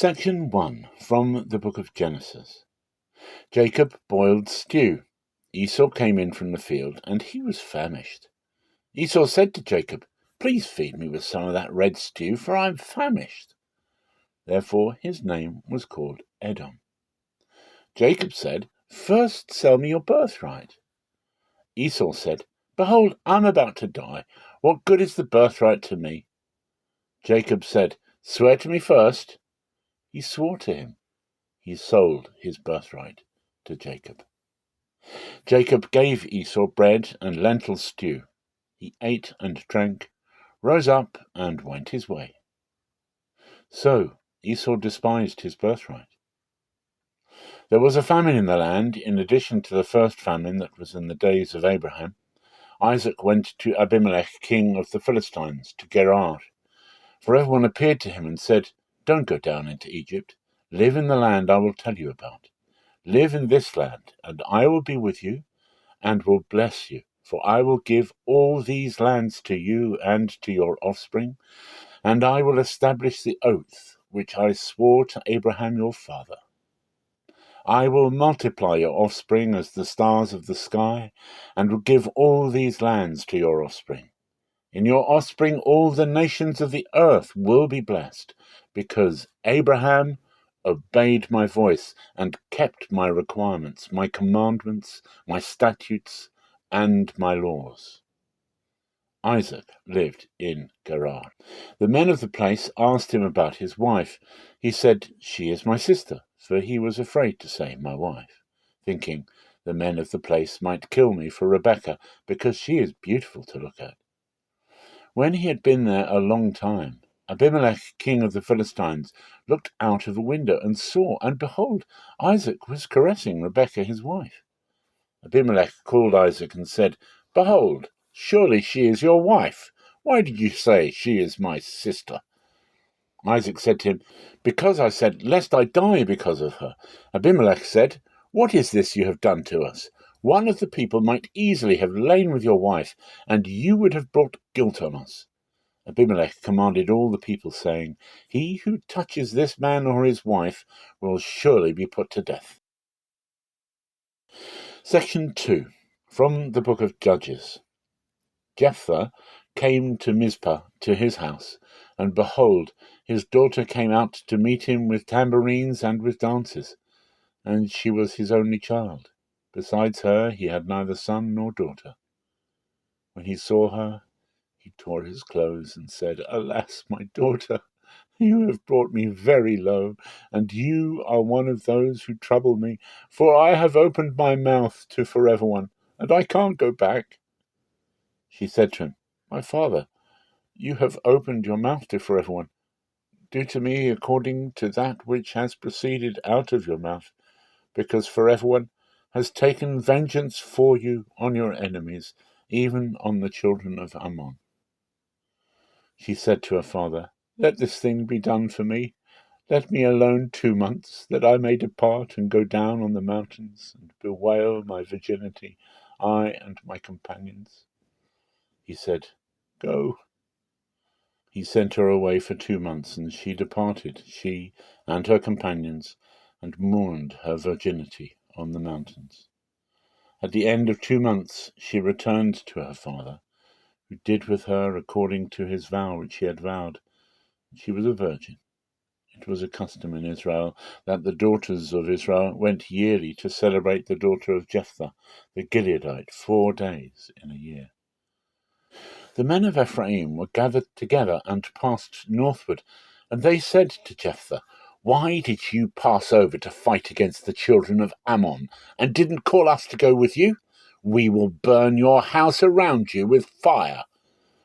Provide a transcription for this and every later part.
Section 1 from the book of Genesis. Jacob boiled stew. Esau came in from the field, and he was famished. Esau said to Jacob, "Please feed me with some of that red stew, for I am famished." Therefore his name was called Edom. Jacob said, "First sell me your birthright." Esau said, "Behold, I am about to die. What good is the birthright to me?" Jacob said, "Swear to me first." He swore to him. He sold his birthright to Jacob. Jacob gave Esau bread and lentil stew. He ate and drank, rose up, and went his way. So Esau despised his birthright. There was a famine in the land, in addition to the first famine that was in the days of Abraham. Isaac went to Abimelech, king of the Philistines, to Gerar. For everyone appeared to him and said, "Don't go down into Egypt. Live in the land I will tell you about. Live in this land, and I will be with you, and will bless you. For I will give all these lands to you and to your offspring, and I will establish the oath which I swore to Abraham your father. I will multiply your offspring as the stars of the sky, and will give all these lands to your offspring. In your offspring all the nations of the earth will be blessed, because Abraham obeyed my voice and kept my requirements, my commandments, my statutes, and my laws." Isaac lived in Gerar. The men of the place asked him about his wife. He said, "She is my sister," for he was afraid to say "my wife," thinking the men of the place might kill me for Rebekah, because she is beautiful to look at. When he had been there a long time, Abimelech, king of the Philistines, looked out of a window and saw, and behold, Isaac was caressing Rebekah his wife. Abimelech called Isaac and said, "Behold, surely she is your wife. Why did you say, 'She is my sister'?" Isaac said to him, "Because I said, 'Lest I die because of her.'" Abimelech said, "What is this you have done to us? One of the people might easily have lain with your wife, and you would have brought guilt on us." Abimelech commanded all the people, saying, "He who touches this man or his wife will surely be put to death." Section 2 from the book of Judges. Jephthah came to Mizpah to his house, and behold, his daughter came out to meet him with tambourines and with dances, and she was his only child. Besides her he had neither son nor daughter. When he saw her, he tore his clothes and said, "Alas, my daughter, you have brought me very low, and you are one of those who trouble me, for I have opened my mouth to Forever One, and I can't go back." She said to him, "My father, you have opened your mouth to Forever One. Do to me according to that which has proceeded out of your mouth, because Forever One has taken vengeance for you on your enemies, even on the children of Ammon." She said to her father, "Let this thing be done for me. Let me alone 2 months, that I may depart and go down on the mountains and bewail my virginity, I and my companions." He said, "Go." He sent her away for 2 months, and she departed, she and her companions, and mourned her virginity on the mountains. At the end of 2 months she returned to her father, who did with her according to his vow which he had vowed. She was a virgin. It was a custom in Israel that the daughters of Israel went yearly to celebrate the daughter of Jephthah, the Gileadite, 4 days in a year. The men of Ephraim were gathered together and passed northward, and they said to Jephthah, "Why did you pass over to fight against the children of Ammon, and didn't call us to go with you? We will burn your house around you with fire."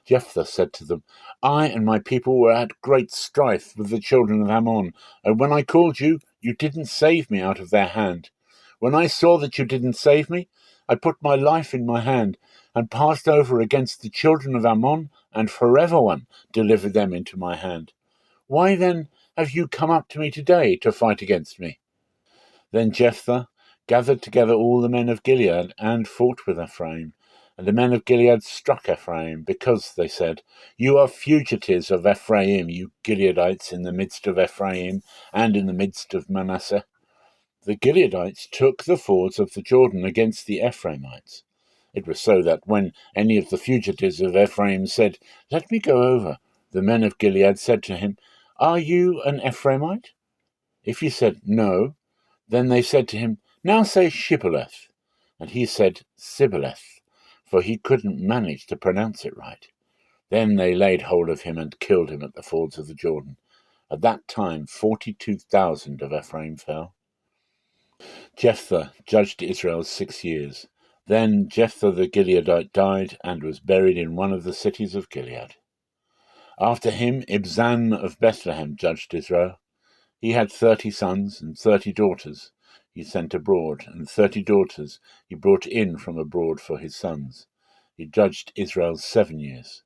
Jephthah said to them, "I and my people were at great strife with the children of Ammon, and when I called you, you didn't save me out of their hand. When I saw that you didn't save me, I put my life in my hand and passed over against the children of Ammon, and Forever One delivered them into my hand. Why then have you come up to me today to fight against me?" Then Jephthah gathered together all the men of Gilead and fought with Ephraim, And the men of Gilead struck Ephraim, because, they said, "You are fugitives of Ephraim, you Gileadites, in the midst of Ephraim, and in the midst of Manasseh." The Gileadites took the fords of the Jordan against the Ephraimites. It was so that when any of the fugitives of Ephraim said, "Let me go over," the men of Gilead said to him, "Are you an Ephraimite?" If he said, "No," then they said to him, "Now say Shibboleth." And he said, "Sibboleth," for he couldn't manage to pronounce it right. Then they laid hold of him and killed him at the fords of the Jordan. At that time 42,000 of Ephraim fell. Jephthah judged Israel 6 years. Then Jephthah the Gileadite died and was buried in one of the cities of Gilead. After him Ibzan of Bethlehem judged Israel. He had 30 sons and 30 daughters he sent abroad, and 30 daughters he brought in from abroad for his sons. He judged Israel 7 years.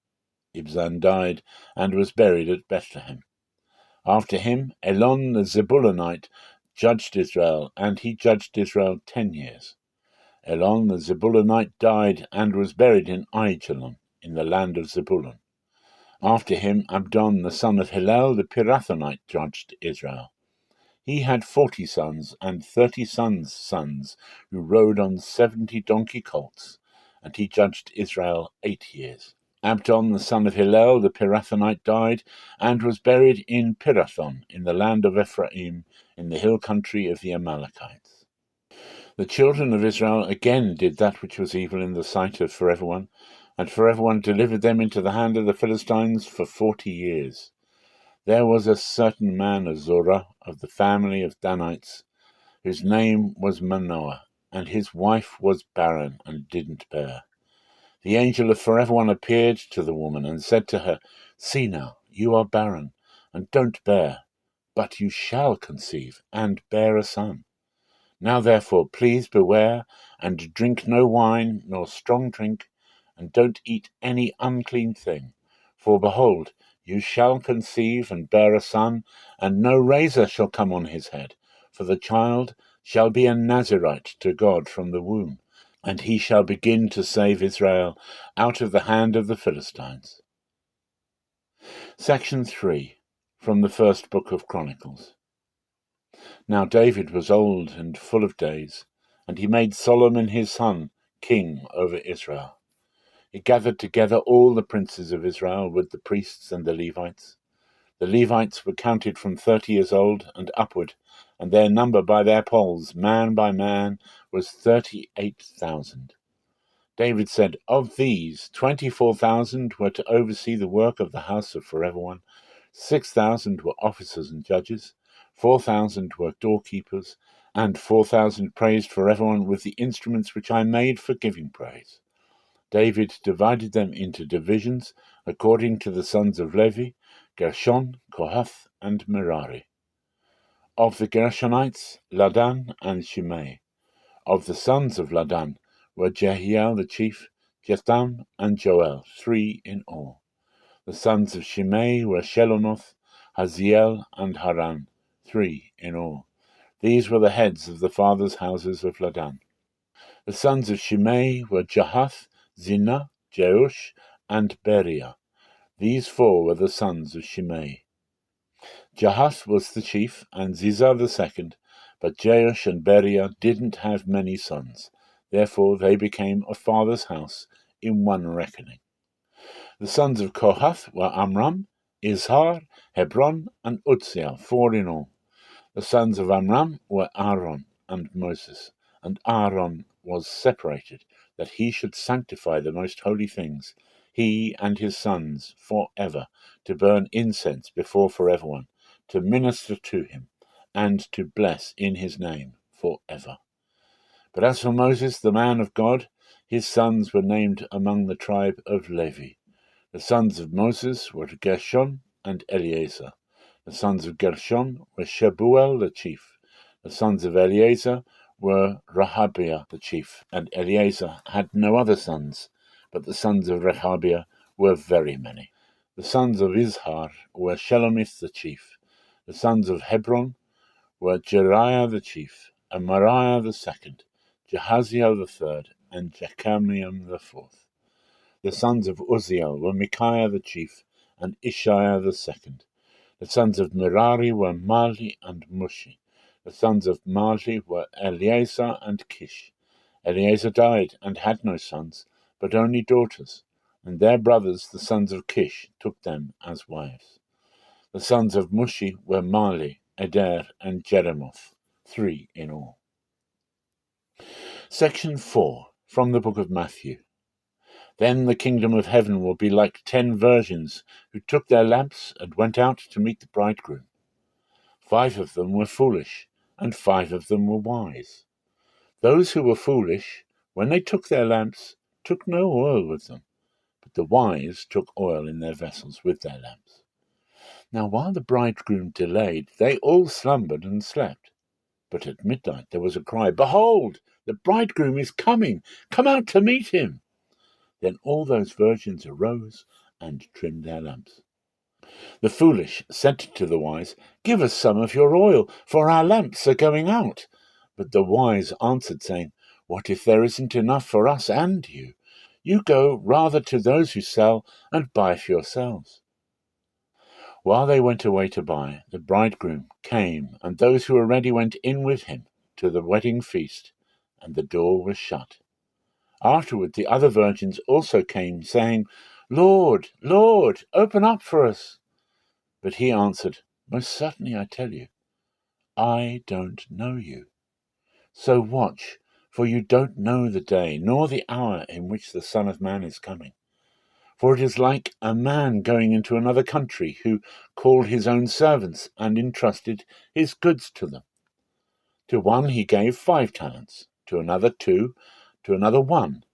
Ibzan died and was buried at Bethlehem. After him Elon the Zebulunite judged Israel, and he judged Israel 10 years. Elon the Zebulunite died and was buried in Aijalon, in the land of Zebulun. After him Abdon the son of Hillel the Pirathonite judged Israel. He had 40 sons and 30 sons who rode on 70 donkey colts, and he judged Israel 8 years. Abdon the son of Hillel the Pirathonite died and was buried in Pirathon in the land of Ephraim in the hill country of the Amalekites. The children of Israel again did that which was evil in the sight of Forever, and Forever delivered them into the hand of the Philistines for 40 years. There was a certain man of Zorah, of the family of Danites, whose name was Manoah, and his wife was barren and didn't bear. The angel of Forever appeared to the woman and said to her, "See now, you are barren, and don't bear, but you shall conceive and bear a son. Now therefore please beware, and drink no wine nor strong drink, and don't eat any unclean thing. For behold, you shall conceive and bear a son, and no razor shall come on his head, for the child shall be a Nazirite to God from the womb, and he shall begin to save Israel out of the hand of the Philistines." Section 3, from the first book of Chronicles. Now David was old and full of days, and he made Solomon his son king over Israel. He gathered together all the princes of Israel with the priests and the Levites. The Levites were counted from 30 years old and upward, and their number by their polls, man by man, was 38,000. David said, "Of these, 24,000 were to oversee the work of the house of Forever, 6,000 were officers and judges, 4,000 were doorkeepers, and 4,000 praised Forever with the instruments which I made for giving praise." David divided them into divisions according to the sons of Levi, Gershon, Kohath, and Merari. Of the Gershonites, Ladan and Shimei. Of the sons of Ladan were Jehiel the chief, Jetham, and Joel, 3 in all. The sons of Shimei were Shelomoth, Haziel, and Haran, 3 in all. These were the heads of the fathers' houses of Ladan. The sons of Shimei were Jahath, Zinnah, Jeush, and Beriah. These 4 were the sons of Shimei. Jahath was the chief, and Ziza the second, but Jeush and Beriah didn't have many sons. Therefore they became a father's house in one reckoning. The sons of Kohath were Amram, Izhar, Hebron, and Uzziel, 4 in all. The sons of Amram were Aaron and Moses, and Aaron was separated, that he should sanctify the most holy things, he and his sons forever, to burn incense before Forever, to minister to him, and to bless in his name forever. But as for Moses, the man of God, his sons were named among the tribe of Levi. The sons of Moses were Gershon and Eleazar. The sons of Gershon were Shebuel the chief. The sons of Eleazar were Rehabiah the chief, and Eleazar had no other sons, but the sons of Rehabiah were very many. The sons of Izhar were Shelomith the chief. The sons of Hebron were Jeriah the chief, Amariah the second, Jehaziel the third, and Jechamiah the fourth. The sons of Uzziel were Micaiah the chief, and Ishiah the second. The sons of Merari were Mahli and Mushi. The sons of Mahli were Eleazar and Kish. Eleazar died and had no sons, but only daughters, and their brothers, the sons of Kish, took them as wives. The sons of Mushi were Mahli, Eder, and Jeremoth, 3 in all. Section 4, from the book of Matthew. Then the kingdom of heaven will be like 10 virgins who took their lamps and went out to meet the bridegroom. 5 of them were foolish, and 5 of them were wise. Those who were foolish, when they took their lamps, took no oil with them, but the wise took oil in their vessels with their lamps. Now while the bridegroom delayed, they all slumbered and slept. But at midnight there was a cry, "Behold, the bridegroom is coming! Come out to meet him!" Then all those virgins arose and trimmed their lamps. The foolish said to the wise, "Give us some of your oil, for our lamps are going out." But the wise answered, saying, "What if there isn't enough for us and you? You go rather to those who sell and buy for yourselves." While they went away to buy, the bridegroom came, and those who were ready went in with him to the wedding feast, and the door was shut. Afterward the other virgins also came, saying, "Lord, Lord, open up for us." But he answered, "Most certainly I tell you, I don't know you. So watch, for you don't know the day, nor the hour in which the Son of Man is coming. For it is like a man going into another country, who called his own servants and entrusted his goods to them. To one he gave 5 talents, to another 2, to another 1,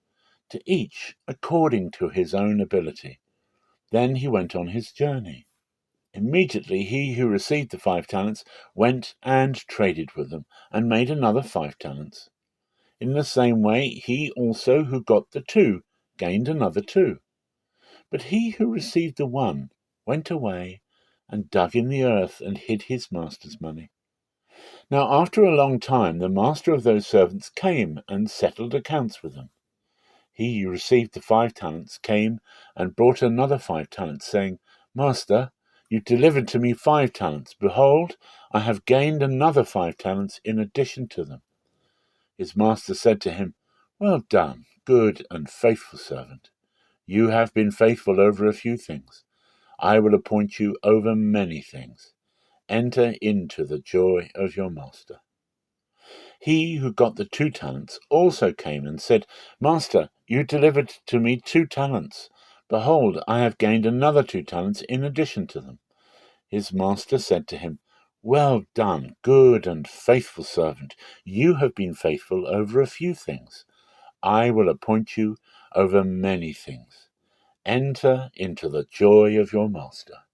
to each according to his own ability. Then he went on his journey. Immediately he who received the 5 talents went and traded with them, and made another 5 talents. In the same way he also who got the 2 gained another 2. But he who received the 1 went away and dug in the earth and hid his master's money. Now after a long time the master of those servants came and settled accounts with them. He who received the 5 talents came and brought another 5 talents, saying, "Master, you delivered to me 5 talents. Behold, I have gained another 5 talents in addition to them." His master said to him, "Well done, good and faithful servant. You have been faithful over a few things. I will appoint you over many things. Enter into the joy of your master." He who got the 2 talents also came and said, "Master, you delivered to me 2 talents. Behold, I have gained another 2 talents in addition to them." His master said to him, "Well done, good and faithful servant. You have been faithful over a few things. I will appoint you over many things. Enter into the joy of your master."